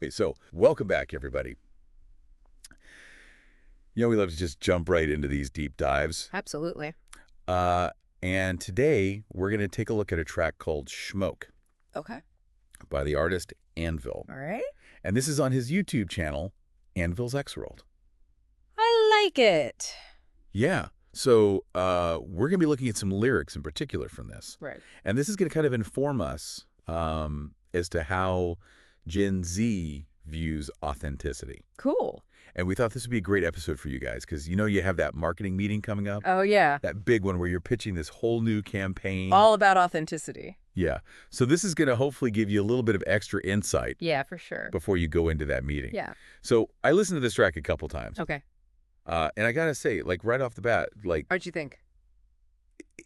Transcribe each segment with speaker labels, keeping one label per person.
Speaker 1: Okay, so welcome back, everybody. We love to just jump right into these deep dives.
Speaker 2: Absolutely.
Speaker 1: Uh, and today, we're going to take a look at a track called Schmoke
Speaker 2: Okay.
Speaker 1: by the artist Anvil.
Speaker 2: All right.
Speaker 1: And this is on his YouTube channel, Anvil's X-World.
Speaker 2: I like it.
Speaker 1: Yeah. So we're going to be looking at some lyrics in particular from this.
Speaker 2: Right.
Speaker 1: And this is going to kind of inform us as to how Gen Z views authenticity.
Speaker 2: Cool.
Speaker 1: And we thought this would be a great episode for you guys because you have that marketing meeting coming up.
Speaker 2: Oh, yeah.
Speaker 1: That big one where you're pitching this whole new campaign.
Speaker 2: All about authenticity.
Speaker 1: Yeah. So this is going to hopefully give you a little bit of extra insight.
Speaker 2: Yeah, for sure.
Speaker 1: Before you go into that meeting.
Speaker 2: Yeah.
Speaker 1: So I listened to this track a couple times.
Speaker 2: Okay.
Speaker 1: And I got to say, like right off the bat, like...
Speaker 2: How'd you think?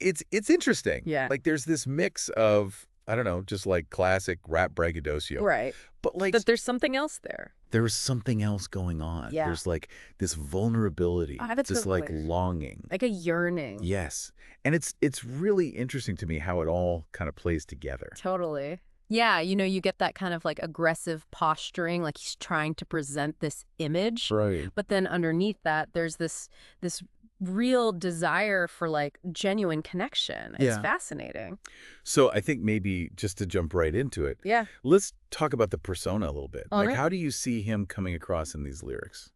Speaker 1: It's interesting.
Speaker 2: Yeah.
Speaker 1: Like there's this mix of, I don't know, just like classic rap braggadocio.
Speaker 2: Right.
Speaker 1: But like...
Speaker 2: But there's something else there.
Speaker 1: There's something else going on.
Speaker 2: Yeah.
Speaker 1: There's like this vulnerability,
Speaker 2: that's
Speaker 1: this like longing.
Speaker 2: Like a yearning.
Speaker 1: Yes. And it's really interesting to me how it all kind of plays together.
Speaker 2: Totally. Yeah, you get that kind of like aggressive posturing, like he's trying to present this image.
Speaker 1: Right.
Speaker 2: But then underneath that, there's this real desire for like genuine connection. It's fascinating.
Speaker 1: So I think maybe just to jump right into it,
Speaker 2: yeah,
Speaker 1: let's talk about the persona a little bit.
Speaker 2: All right.
Speaker 1: How do you see him coming across in these lyrics?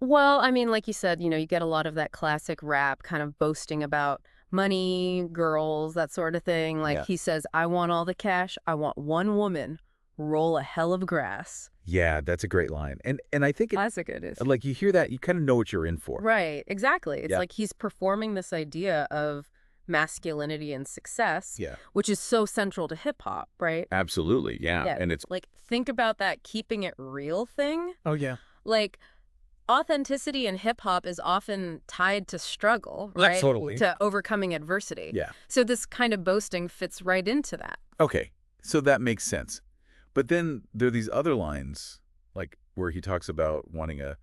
Speaker 2: Well, I mean, like you said, you get a lot of that classic rap kind of boasting about money, girls, that sort of thing. Like he says, I want all the cash. I want one woman. Roll a hell of grass.
Speaker 1: Yeah, that's a great line. And I think
Speaker 2: classic it is.
Speaker 1: Like you hear that, you kind of know what you're in for.
Speaker 2: Right, exactly. It's like he's performing this idea of masculinity and success, which is so central to hip hop, right?
Speaker 1: Absolutely, yeah. And it's
Speaker 2: like, think about that keeping it real thing.
Speaker 1: Oh, yeah.
Speaker 2: Like, authenticity in hip hop is often tied to struggle, right?
Speaker 1: Totally.
Speaker 2: To overcoming adversity.
Speaker 1: Yeah.
Speaker 2: So this kind of boasting fits right into that.
Speaker 1: Okay, so that makes sense. But then there are these other lines, like where he talks about wanting a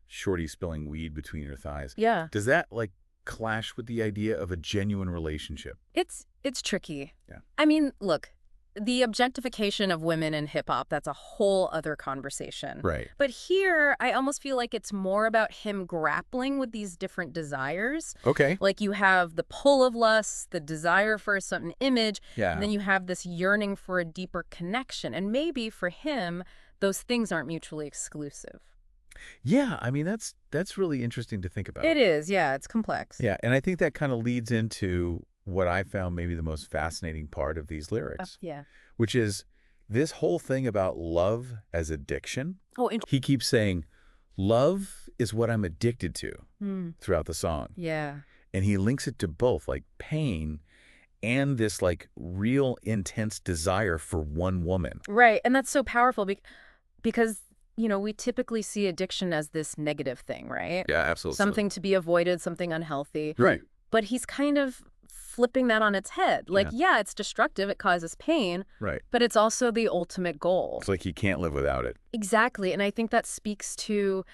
Speaker 1: shorty spilling weed between her thighs.
Speaker 2: Yeah.
Speaker 1: Does that like clash with the idea of a genuine relationship?
Speaker 2: It's tricky.
Speaker 1: Yeah.
Speaker 2: I mean, look, the objectification of women in hip hop, that's a whole other conversation.
Speaker 1: Right.
Speaker 2: But here, I almost feel like it's more about him grappling with these different desires.
Speaker 1: Okay.
Speaker 2: Like you have the pull of lust, the desire for a certain image, and then you have this yearning for a deeper connection. And maybe for him, those things aren't mutually exclusive.
Speaker 1: Yeah, I mean, that's really interesting to think about.
Speaker 2: It is, yeah, it's complex.
Speaker 1: Yeah, and I think that kind of leads into what I found maybe the most fascinating part of these lyrics.
Speaker 2: Yeah.
Speaker 1: Which is this whole thing about love as addiction.
Speaker 2: Oh,
Speaker 1: he keeps saying, love is what I'm addicted to throughout the song.
Speaker 2: Yeah.
Speaker 1: And he links it to both, like pain and this like real intense desire for one woman.
Speaker 2: Right, and that's so powerful because we typically see addiction as this negative thing, right?
Speaker 1: Yeah, absolutely.
Speaker 2: Something to be avoided, something unhealthy.
Speaker 1: Right.
Speaker 2: But he's kind of flipping that on its head. Like, yeah, it's destructive, it causes pain.
Speaker 1: Right.
Speaker 2: But it's also the ultimate goal.
Speaker 1: It's like he can't live without it.
Speaker 2: Exactly. And I think that speaks to,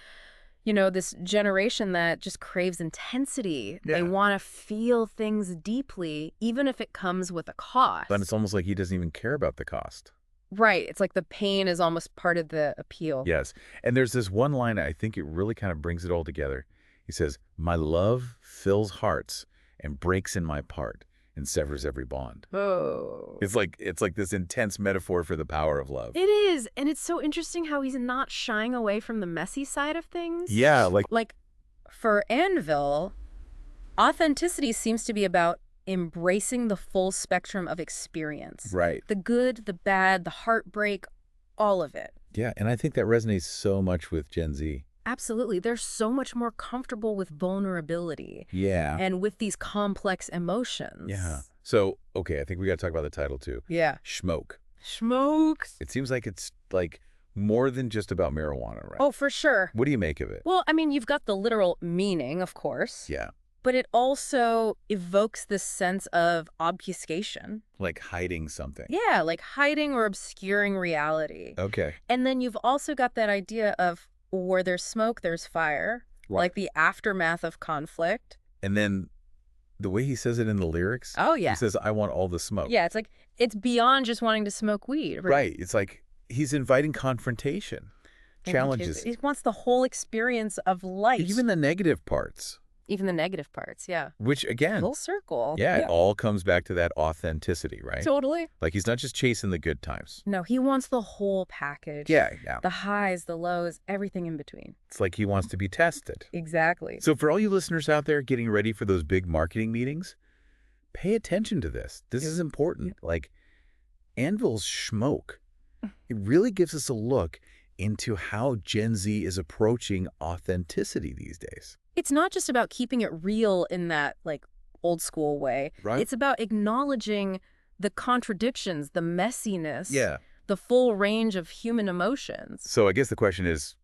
Speaker 2: this generation that just craves intensity.
Speaker 1: Yeah.
Speaker 2: They want to feel things deeply, even if it comes with a cost.
Speaker 1: But it's almost like he doesn't even care about the cost.
Speaker 2: Right. It's like the pain is almost part of the appeal.
Speaker 1: Yes. And there's this one line, I think it really kind of brings it all together. He says, my love fills hearts and breaks in my part and severs every bond.
Speaker 2: Oh.
Speaker 1: It's like this intense metaphor for the power of love.
Speaker 2: It is. And it's so interesting how he's not shying away from the messy side of things.
Speaker 1: Yeah.
Speaker 2: Like for Anvil, authenticity seems to be about embracing the full spectrum of experience.
Speaker 1: Right.
Speaker 2: The good, the bad, the heartbreak, all of it.
Speaker 1: Yeah. And I think that resonates so much with Gen Z.
Speaker 2: Absolutely. They're so much more comfortable with vulnerability.
Speaker 1: Yeah.
Speaker 2: And with these complex emotions.
Speaker 1: Yeah. So, okay, I think we got to talk about the title too.
Speaker 2: Yeah.
Speaker 1: Schmoke.
Speaker 2: Schmoke.
Speaker 1: It seems like it's like more than just about marijuana, right?
Speaker 2: Oh, for sure.
Speaker 1: What do you make of it?
Speaker 2: Well, I mean, you've got the literal meaning, of course.
Speaker 1: Yeah.
Speaker 2: But it also evokes this sense of obfuscation.
Speaker 1: Like hiding something.
Speaker 2: Yeah, like hiding or obscuring reality.
Speaker 1: Okay.
Speaker 2: And then you've also got that idea of where there's smoke, there's fire.
Speaker 1: Right.
Speaker 2: Like the aftermath of conflict.
Speaker 1: And then the way he says it in the lyrics.
Speaker 2: Oh, yeah.
Speaker 1: He says, I want all the smoke.
Speaker 2: Yeah, it's like, it's beyond just wanting to smoke weed.
Speaker 1: Right. It's like, he's inviting confrontation, challenges.
Speaker 2: He wants the whole experience of life.
Speaker 1: Even the negative parts.
Speaker 2: Even the negative parts, yeah.
Speaker 1: Which, again,
Speaker 2: full circle.
Speaker 1: Yeah, it all comes back to that authenticity, right?
Speaker 2: Totally.
Speaker 1: Like, he's not just chasing the good times.
Speaker 2: No, he wants the whole package.
Speaker 1: Yeah.
Speaker 2: The highs, the lows, everything in between.
Speaker 1: It's like he wants to be tested.
Speaker 2: Exactly.
Speaker 1: So for all you listeners out there getting ready for those big marketing meetings, pay attention to this. This is important. Like, Anvil's Schmoke, it really gives us a look into how Gen Z is approaching authenticity these days.
Speaker 2: It's not just about keeping it real in that, like, old school way.
Speaker 1: Right.
Speaker 2: It's about acknowledging the contradictions, the messiness,
Speaker 1: Yeah.
Speaker 2: the full range of human emotions.
Speaker 1: So I guess the question is,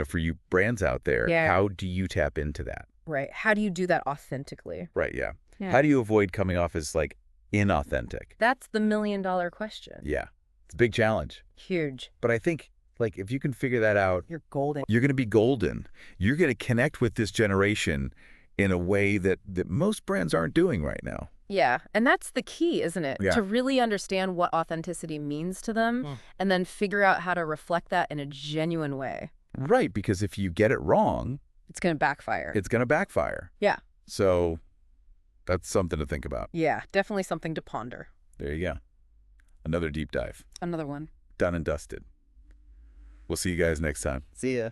Speaker 1: for you brands out there, how do you tap into that?
Speaker 2: Right. How do you do that authentically?
Speaker 1: Right, yeah. How do you avoid coming off as, like, inauthentic?
Speaker 2: That's the million-dollar question.
Speaker 1: Yeah. It's a big challenge.
Speaker 2: Huge.
Speaker 1: But I think, like, if you can figure that out,
Speaker 2: you're golden.
Speaker 1: You're going to be golden. You're going to connect with this generation in a way that most brands aren't doing right now.
Speaker 2: Yeah, and that's the key, isn't it?
Speaker 1: Yeah.
Speaker 2: To really understand what authenticity means to them and then figure out how to reflect that in a genuine way.
Speaker 1: Right, because if you get it wrong,
Speaker 2: it's going to backfire.
Speaker 1: It's going to backfire.
Speaker 2: Yeah.
Speaker 1: So that's something to think about.
Speaker 2: Yeah, definitely something to ponder.
Speaker 1: There you go. Another deep dive.
Speaker 2: Another one.
Speaker 1: Done and dusted. We'll see you guys next time.
Speaker 3: See ya.